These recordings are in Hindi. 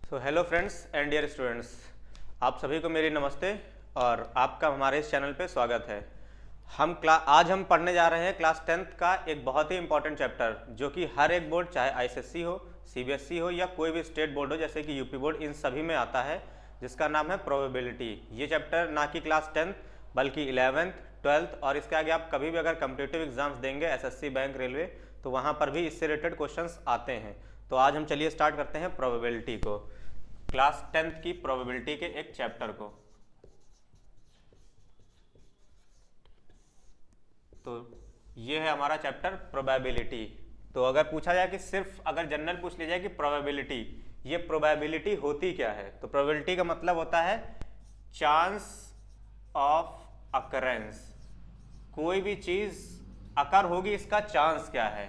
So hello friends and dear students, आप सभी को मेरी नमस्ते और आपका हमारे इस चैनल पे स्वागत है। आज हम पढ़ने जा रहे हैं क्लास 10th का एक बहुत ही इंपॉर्टेंट चैप्टर, जो कि हर एक बोर्ड, चाहे आईसीएसई हो, सीबीएसई हो या कोई भी स्टेट बोर्ड हो जैसे कि यूपी बोर्ड, इन सभी में आता है, जिसका नाम है प्रोबेबिलिटी। ये चैप्टर ना कि क्लास 10th बल्कि 11th 12th और इसके आगे आप कभी भी अगर कम्पिटिटिव एग्जाम्स देंगे, एसएससी, बैंक, रेलवे, तो वहाँ पर भी इससे रिलेटेड क्वेश्चंस आते हैं। तो आज हम चलिए स्टार्ट करते हैं प्रोबेबिलिटी को, क्लास 10th की प्रोबेबिलिटी के एक चैप्टर को। तो ये है हमारा चैप्टर प्रोबेबिलिटी। तो अगर पूछा जाए कि सिर्फ अगर जनरल पूछ लिया जाए कि प्रोबेबिलिटी, ये प्रोबेबिलिटी होती क्या है, तो प्रोबेबिलिटी का मतलब होता है चांस ऑफ अकरेंस। कोई भी चीज अकर होगी, इसका चांस क्या है,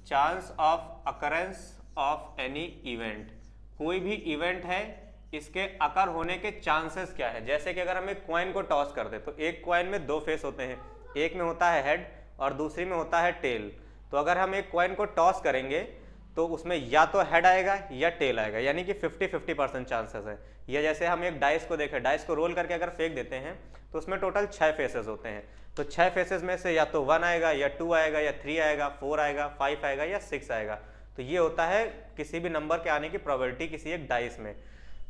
chance of occurrence of any event. कोई भी इवेंट है, इसके अकर होने के चांसेस क्या है। जैसे कि अगर हम एक कॉइन को टॉस कर दे तो एक कॉइन में दो फेस होते हैं, एक में होता है हेड और दूसरी में होता है टेल। तो अगर हम एक कॉइन को टॉस करेंगे तो उसमें या तो हेड आएगा या टेल आएगा, यानी कि 50-50% चांसेस है। या जैसे हम एक डाइस को देखें, डाइस को रोल करके अगर फेंक देते हैं तो उसमें टोटल 6 फेसेस होते हैं। तो 6 फेसेस में से या तो 1 आएगा या 2 आएगा या 3 आएगा, 4 आएगा, 5 आएगा या 6 आएगा। तो ये होता है किसी भी नंबर के आने की प्रोबेबिलिटी किसी एक डाइस में।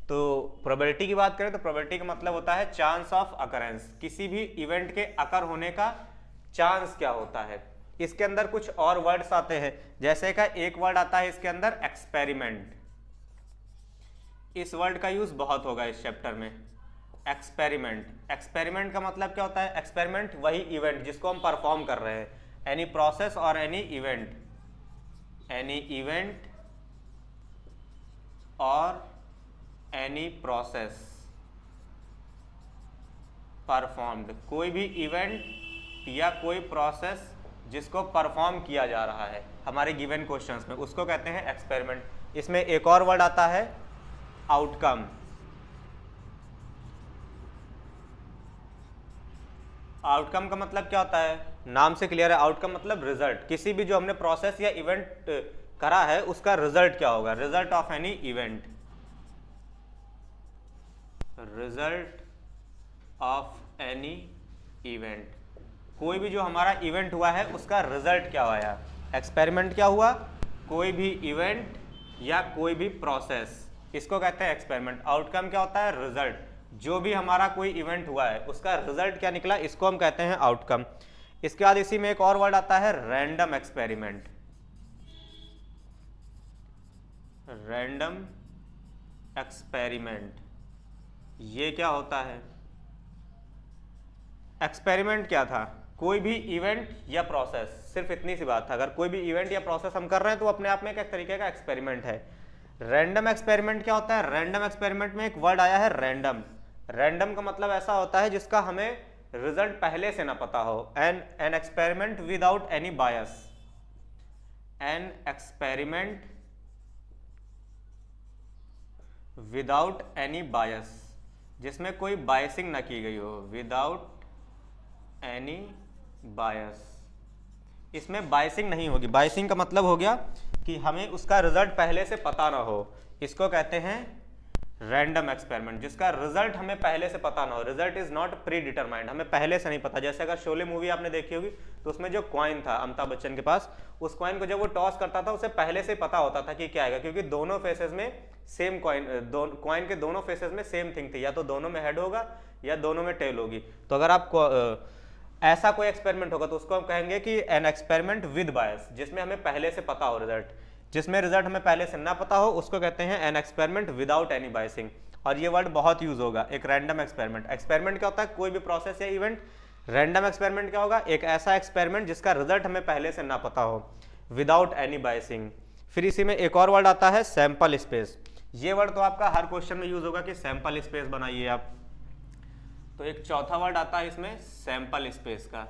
तो प्रोबेबिलिटी की बात करें तो प्रोबेबिलिटी का मतलब होता है चांस ऑफ अकरेंस, किसी भी इवेंट के अकर होने का चांस क्या होता है। इसके अंदर कुछ और वर्ड्स आते हैं, जैसे का एक वर्ड आता है इसके अंदर एक्सपेरिमेंट। इस वर्ड का यूज बहुत होगा इस चैप्टर में, एक्सपेरिमेंट। एक्सपेरिमेंट का मतलब क्या होता है, एक्सपेरिमेंट वही इवेंट जिसको हम परफॉर्म कर रहे हैं, एनी प्रोसेस और एनी इवेंट, एनी इवेंट और एनी प्रोसेस परफॉर्म्ड। कोई भी इवेंट या कोई प्रोसेस जिसको परफॉर्म किया जा रहा है हमारे गिवन क्वेश्चंस में, उसको कहते हैं एक्सपेरिमेंट। इसमें एक और वर्ड आता है आउटकम। आउटकम का मतलब क्या होता है, नाम से क्लियर है, आउटकम मतलब रिजल्ट। किसी भी जो हमने प्रोसेस या इवेंट करा है उसका रिजल्ट क्या होगा, result of any event, result of any event. कोई भी जो हमारा इवेंट हुआ है उसका रिजल्ट क्या हुआ। एक्सपेरिमेंट क्या हुआ, कोई भी इवेंट या कोई भी प्रोसेस, इसको कहते हैं एक्सपेरिमेंट। आउटकम क्या होता है, रिजल्ट। जो भी हमारा कोई इवेंट हुआ है उसका रिजल्ट क्या निकला, इसको हम कहते हैं आउटकम। इसके बाद इसी में एक और वर्ड आता है रैंडम एक्सपेरिमेंट। रैंडम एक्सपेरिमेंट, ये क्या होता है, एक्सपेरिमेंट क्या था, कोई भी इवेंट या प्रोसेस, सिर्फ इतनी सी बात था। अगर कोई भी इवेंट या प्रोसेस हम कर रहे हैं तो अपने आप में एक तरीके का एक्सपेरिमेंट है। रैंडम एक्सपेरिमेंट क्या होता है, रैंडम एक्सपेरिमेंट में एक वर्ड आया है रैंडम। रैंडम का मतलब ऐसा होता है जिसका हमें रिजल्ट पहले से ना पता हो। An experiment without any bias, an experiment without any बायस, जिसमें कोई बायसिंग ना की गई हो, विदाउट एनी बायस। इसमें बायसिंग नहीं होगी। बायसिंग का मतलब हो गया कि हमें उसका रिजल्ट पहले से पता ना हो, इसको कहते हैं रैंडम एक्सपेरिमेंट, जिसका रिजल्ट हमें पहले से पता ना हो। Result is not pre determined, हमें पहले से नहीं पता। जैसे अगर शोले मूवी आपने देखी होगी तो उसमें जो कॉइन था अमिताभ बच्चन के पास, उस कॉइन को जब वो टॉस करता था उसे पहले से पता होता था कि क्या आएगा, क्योंकि दोनों फेसेस में सेम कॉइन के दोनों फेसेस में सेम थिंग थी, या तो दोनों में हेड होगा या दोनों में टेल होगी। तो अगर आप ऐसा कोई एक्सपेरिमेंट होगा तो उसको हम कहेंगे कि एन एक्सपेरिमेंट विद बायस, जिसमें हमें पहले से पता हो रिजल्ट। जिसमें रिजल्ट हमें पहले से ना पता हो उसको कहते हैं an experiment without any biasing. और ये वर्ड बहुत यूज होगा, एक रैंडम एक्सपेरिमेंट। एक्सपेरिमेंट क्या होता है, कोई भी प्रोसेस या इवेंट। रैंडम एक्सपेरिमेंट क्या होगा, एक ऐसा एक्सपेरिमेंट जिसका रिजल्ट हमें पहले से ना पता हो, विदाउट एनी बायसिंग। फिर इसी में एक और वर्ड आता है सैंपल स्पेस। ये वर्ड तो आपका हर क्वेश्चन में यूज होगा कि सैंपल स्पेस बनाइए आप। तो एक चौथा वर्ड आता है इसमें सैंपल स्पेस का,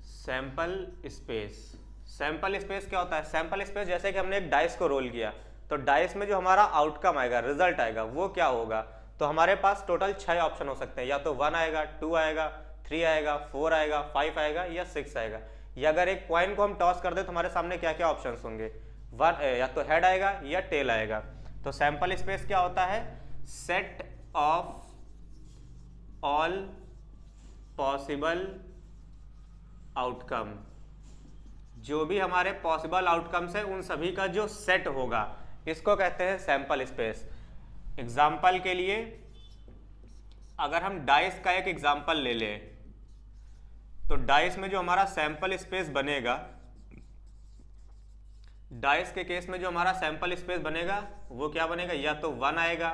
सैंपल स्पेस। सैंपल स्पेस क्या होता है, सैंपल स्पेस जैसे कि हमने एक डाइस को रोल किया तो डाइस में जो हमारा आउटकम आएगा, रिजल्ट आएगा, वो क्या होगा। तो हमारे पास टोटल 6 ऑप्शन हो सकते हैं, या तो 1 आएगा, 2 आएगा, 3 आएगा, 4 आएगा, 5 आएगा या 6 आएगा। या अगर एक कॉइन को हम टॉस कर दे तो हमारे सामने क्या क्या ऑप्शंस होंगे, या तो हेड आएगा या टेल आएगा। तो सैंपल स्पेस क्या होता है? Set of all possible outcome, जो भी हमारे पॉसिबल आउटकम्स है उन सभी का जो सेट होगा, इसको कहते हैं सैंपल स्पेस। एग्जाम्पल के लिए अगर हम डाइस का एक एग्जाम्पल ले लें, तो डाइस में जो हमारा सैंपल स्पेस बनेगा, डाइस के केस में जो हमारा सैंपल स्पेस बनेगा वो क्या बनेगा? या तो 1 आएगा,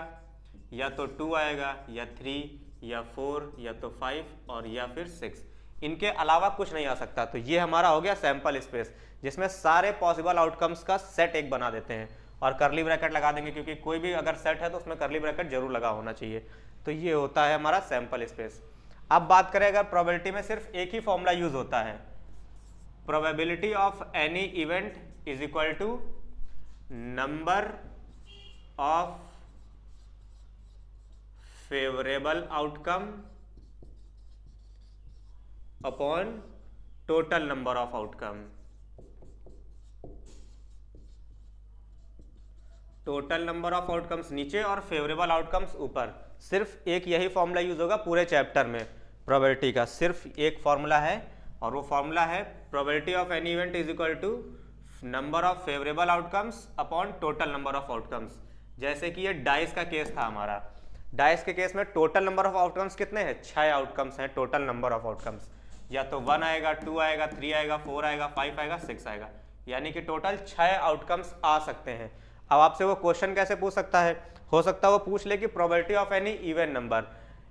या तो 2 आएगा, या 3, या 4, या तो 5 और या फिर 6। इनके अलावा कुछ नहीं आ सकता। तो ये हमारा हो गया सैंपल स्पेस, जिसमें सारे पॉसिबल आउटकम्स का सेट एक बना देते हैं और करली ब्रैकेट लगा देंगे, क्योंकि कोई भी अगर सेट है तो उसमें करली ब्रैकेट जरूर लगा होना चाहिए। तो ये होता है हमारा सैंपल स्पेस। अब बात करें अगर प्रोबेबिलिटी में सिर्फ एक ही फॉर्मूला यूज होता है, probability of any event is equal to number of favourable outcome upon total number of outcome. Total number of outcomes नीचे और फेवरेबल आउटकम्स ऊपर। सिर्फ एक यही फॉर्मूला यूज होगा पूरे चैप्टर में प्रोबेबिलिटी का, सिर्फ एक फॉर्मूला है और वो फॉर्मूला है probability of any event is equal to number of favourable outcomes upon total number of outcomes. जैसे कि ये डाइस का केस था हमारा, डाइस के केस में टोटल नंबर ऑफ आउटकम्स कितने हैं? 6 आउटकम्स हैं टोटल नंबर ऑफ आउटकम्स। या तो 1 आएगा, 2 आएगा, 3 आएगा, 4 आएगा, 5 आएगा, 6 आएगा, यानी कि टोटल 6 आउटकम्स आ सकते हैं। अब आपसे वो क्वेश्चन कैसे पूछ सकता है? हो सकता है वो पूछ ले कि probability of any even number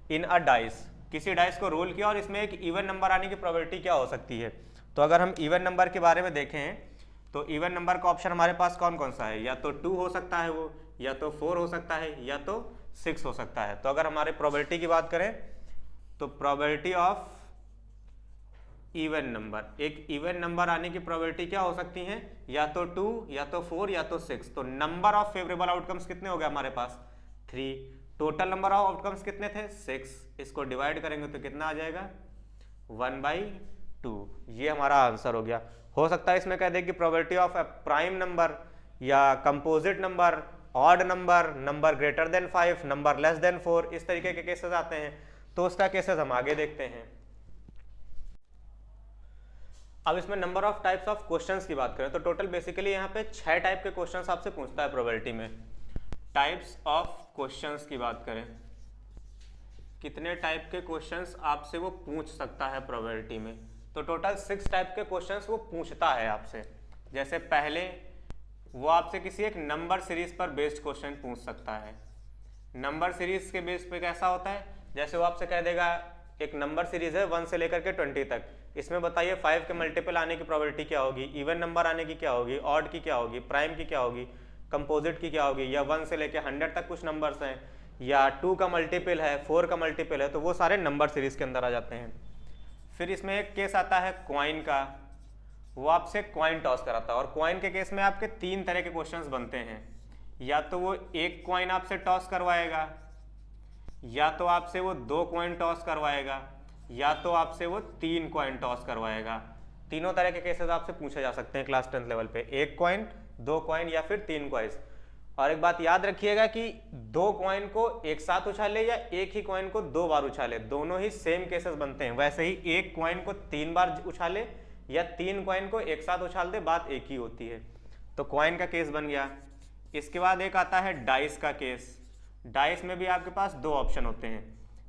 in a dice, किसी डाइस को रोल किया और इसमें एक इवन नंबर आने की प्रोबेबिलिटी क्या हो सकती है। तो अगर हम इवन नंबर के बारे में देखें तो इवन नंबर का ऑप्शन हमारे पास कौन कौन सा है? या तो 2 हो सकता है वो, या तो 4 हो सकता है, या तो 6 हो सकता है। तो अगर हमारे प्रोबेबिलिटी की बात करें तो प्रोबेबिलिटी ऑफ इवन नंबर, एक इवन नंबर आने की प्रोबेबिलिटी क्या हो सकती है? या तो 2, या तो 4, या तो 6। तो नंबर ऑफ फेवरेबल आउटकम्स कितने हो गए हमारे पास? 3। टोटल नंबर ऑफ आउटकम्स कितने थे? 6। इसको डिवाइड करेंगे तो कितना आ जाएगा? 1/2। ये हमारा आंसर हो गया। हो सकता है इसमें कह दे कि प्रोबेबिलिटी ऑफ प्राइम नंबर या composite number, odd number, number greater than 5, number less than 4, इस तरीके के केसेस आते हैं। तो उसका केसेस हम आगे देखते हैं। अब इसमें number of types of questions की बात करें तो टोटल बेसिकली यहाँ पे 6 टाइप के क्वेश्चंस आपसे पूछता है प्रोबेबिलिटी में। टाइप्स ऑफ क्वेश्चंस की बात करें, कितने टाइप के क्वेश्चंस आपसे वो पूछ सकता है प्रोबेबिलिटी में? तो टोटल 6 टाइप के क्वेश्चंस वो पूछता है आपसे। जैसे पहले वो आपसे किसी एक नंबर सीरीज पर बेस्ड क्वेश्चन पूछ सकता है। नंबर सीरीज के बेस पे कैसा होता है? जैसे वो आपसे कह देगा एक नंबर सीरीज है 1 से लेकर के 20 तक, इसमें बताइए 5 के मल्टीपल आने की प्रोबेबिलिटी क्या होगी, इवन नंबर आने की क्या होगी, ऑड की क्या होगी, प्राइम की क्या होगी, कंपोजिट की क्या होगी, या 1 से लेकर 100 तक कुछ नंबर्स हैं, या 2 का मल्टीपल है, 4 का मल्टीपल है। तो वो सारे नंबर सीरीज के अंदर आ जाते हैं। फिर इसमें एक केस आता है क्वाइन का, वो आपसे क्वाइन टॉस कराता है और क्वाइन के केस में आपके 3 तरह के क्वेश्चंस बनते हैं। या तो वो एक क्वाइन आपसे टॉस करवाएगा, या तो आपसे वो 2 क्वाइन टॉस करवाएगा, या तो आपसे वो 3 क्वाइन टॉस करवाएगा। तीनों तरह के केसेस आपसे पूछे जा सकते हैं क्लास 10th लेवल पे, 1 क्वाइन, 2 क्वाइन या फिर 3 क्वाइस। और एक बात याद रखिएगा कि 2 क्वाइन को एक साथ उछाले या एक ही क्वाइन को 2 बार उछाले, दोनों ही सेम केसेस बनते हैं। वैसे ही 1 क्वाइन को 3 बार उछाले या 3 क्वाइन को एक साथ उछाल दे, बात एक ही होती है। तो क्वाइन का केस बन गया। इसके बाद एक आता है डाइस का केस। डाइस में भी आपके पास 2 ऑप्शन होते हैं,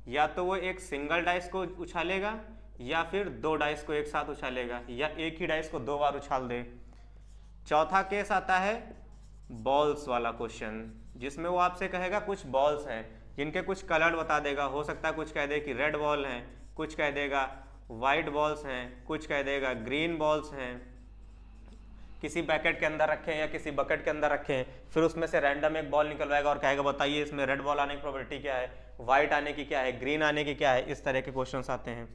या तो वो एक सिंगल डाइस को उछालेगा या फिर 2 डाइस को एक साथ उछालेगा, या एक ही डाइस को 2 बार उछाल दे। चौथा केस आता है बॉल्स वाला क्वेश्चन, जिसमें वो आपसे कहेगा कुछ बॉल्स हैं जिनके कुछ कलर बता देगा। हो सकता है कुछ कह दे कि रेड बॉल हैं, कुछ कह देगा वाइट बॉल्स हैं, कुछ कह देगा ग्रीन बॉल्स हैं, किसी पैकेट के अंदर रखें या किसी बकेट के अंदर रखें। फिर उसमें से रैंडम एक बॉल निकलवाएगा और कहेगा बताइए इसमें रेड बॉल आने की प्रोबेबिलिटी क्या है, व्हाइट आने की क्या है, ग्रीन आने की क्या है। इस तरह के क्वेश्चंस आते हैं।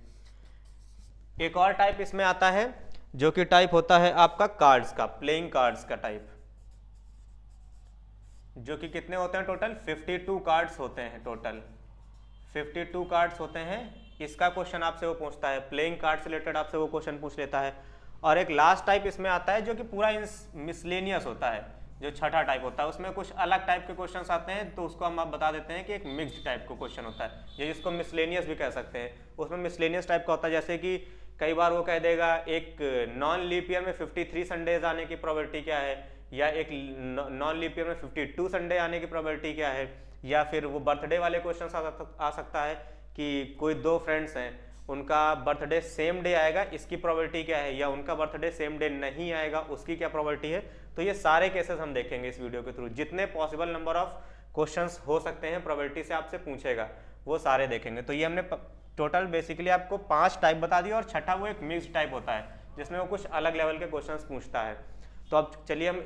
एक और टाइप इसमें आता है जो कि टाइप होता है आपका कार्ड्स का, प्लेइंग कार्ड्स का टाइप, जो कि कितने होते हैं टोटल? 52 कार्ड्स होते हैं टोटल, 52 कार्ड्स होते हैं। इसका क्वेश्चन आपसे वो पूछता है, प्लेइंग कार्ड से रिलेटेड आपसे वो क्वेश्चन पूछ लेता है। और एक लास्ट टाइप इसमें आता है जो कि पूरा मिसलेनियस होता है, जो छठा टाइप होता है, उसमें कुछ अलग टाइप के क्वेश्चंस आते हैं, तो उसको हम आप बता देते हैं कि एक मिक्स्ड टाइप का क्वेश्चन होता है, ये जिसको मिसलेनियस भी कह सकते हैं। उसमें मिसलेनियस टाइप का होता है जैसे कि कई बार वो कह देगा एक नॉन लीप ईयर में 53 संडेज आने की प्रोबेबिलिटी क्या है, या एक नॉन लीप ईयर में 52 संडे आने की प्रोबेबिलिटी क्या है, या फिर वो बर्थडे वाले क्वेश्चन आ सकता है कि कोई दो फ्रेंड्स हैं, उनका बर्थडे सेम डे आएगा, इसकी प्रोबेबिलिटी क्या है, या उनका बर्थडे सेम डे नहीं आएगा, उसकी क्या प्रोबेबिलिटी है। तो ये सारे केसेस हम देखेंगे इस वीडियो के थ्रू, जितने पॉसिबल नंबर ऑफ क्वेश्चंस हो सकते हैं प्रोबेबिलिटी से आपसे पूछेगा, वो सारे देखेंगे। तो ये हमने टोटल बेसिकली आपको 5 टाइप बता दिया, और छठा वो एक मिक्स्ड टाइप होता है जिसमें वो कुछ अलग लेवल के क्वेश्चंस पूछता है। तो अब चलिए हम